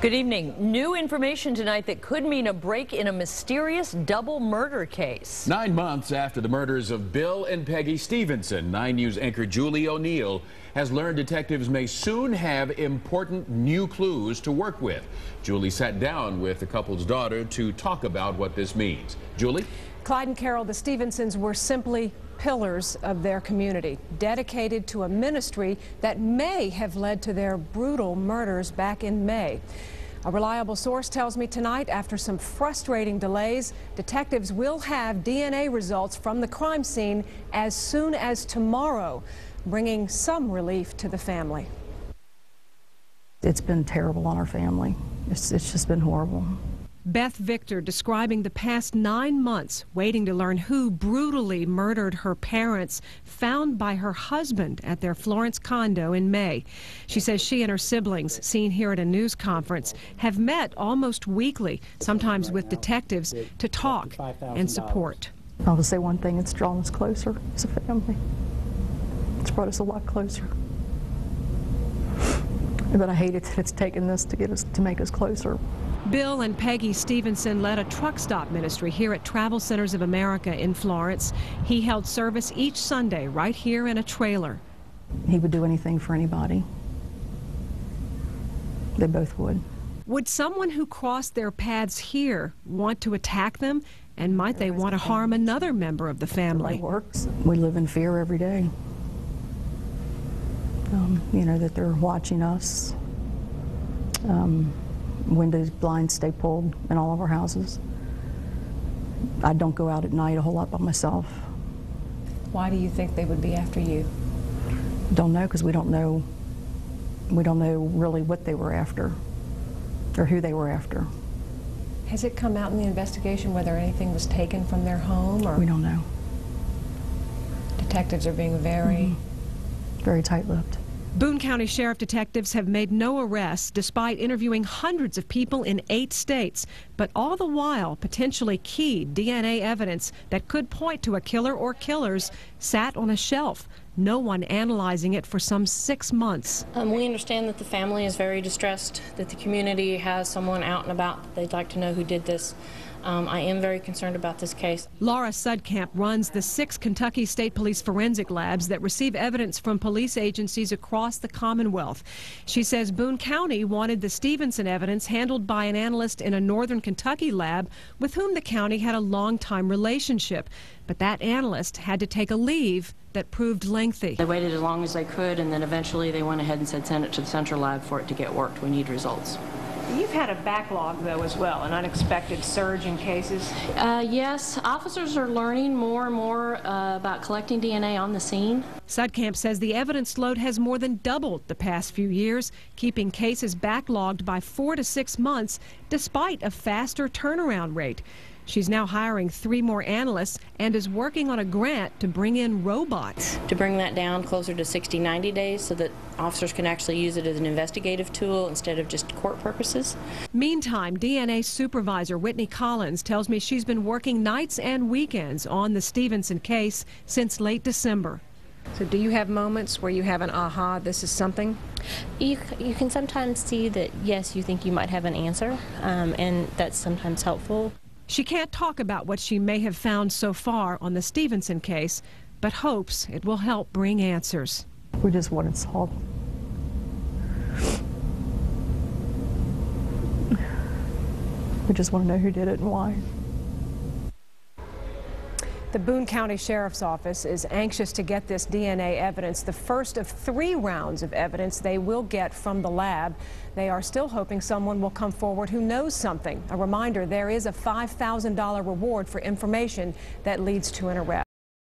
Good evening. New information tonight that could mean a break in a mysterious double murder case. 9 months after the murders of Bill and Peggy Stephenson, 9 News anchor Julie O'Neill has learned detectives may soon have important new clues to work with. Julie sat down with the couple's daughter to talk about what this means. Julie? Clyde and Carol, the Stephensons were simply pillars of their community, dedicated to a ministry that may have led to their brutal murders back in May. A reliable source tells me tonight, after some frustrating delays, detectives will have DNA results from the crime scene as soon as tomorrow, bringing some relief to the family. It's been terrible on our family. It's just been horrible. Beth Victor describing the past 9 months waiting to learn who brutally murdered her parents, found by her husband at their Florence condo in May. She says she and her siblings, seen here at a news conference, have met almost weekly, sometimes with detectives, to talk and support. I will say one thing, it's drawn us closer as a family. It's brought us a lot closer. But I hate it that it's taken this to make us closer. Bill and Peggy Stephenson led a truck stop ministry here at Travel Centers of America in Florence. He held service each Sunday right here in a trailer. He would do anything for anybody. They both would. Would someone who crossed their paths here want to attack them? And might they want to harm another member of the family? We live in fear every day. You know, that they're watching us. Windows, blinds stay pulled in all of our houses. I don't go out at night a whole lot by myself. Why do you think they would be after you? Don't know, because we don't know really what they were after or who they were after. Has it come out in the investigation whether anything was taken from their home? Or we don't know. Detectives are being very tight-lipped. Boone County Sheriff detectives have made no arrests despite interviewing hundreds of people in 8 states, but all the while potentially key DNA evidence that could point to a killer or killers sat on a shelf. No one analyzing it for some 6 months. We understand that the family is very distressed, that the community has someone out and about that they'd like to know who did this. I am very concerned about this case. Laura Sudkamp runs the 6 Kentucky State Police forensic labs that receive evidence from police agencies across the Commonwealth. She says Boone County wanted the Stephenson evidence handled by an analyst in a northern Kentucky lab with whom the county had a long-time relationship. But that analyst had to take a leave that proved lengthy. They waited as long as they could, and then eventually they went ahead and said send it to the central lab for it to get worked. We need results. You've had a backlog, though, as well, an unexpected surge in cases. Yes, officers are learning more and more about collecting DNA on the scene. Sudkamp says the evidence load has more than doubled the past few years, keeping cases backlogged by 4 to 6 months, despite a faster turnaround rate. She's now hiring 3 more analysts and is working on a grant to bring in robots. To bring that down closer to 60, 90 days so that officers can actually use it as an investigative tool instead of just court purposes. Meantime, DNA supervisor Whitney Collins tells me she's been working nights and weekends on the Stephenson case since late December. So do you have moments where you have an aha, this is something? You can sometimes see that, yes, you think you might have an answer, and that's sometimes helpful. She can't talk about what she may have found so far on the Stephenson case, but hopes it will help bring answers. We just want it solved. We just want to know who did it and why. The Boone County Sheriff's Office is anxious to get this DNA evidence, the first of 3 rounds of evidence they will get from the lab. They are still hoping someone will come forward who knows something. A reminder, there is a $5,000 reward for information that leads to an arrest.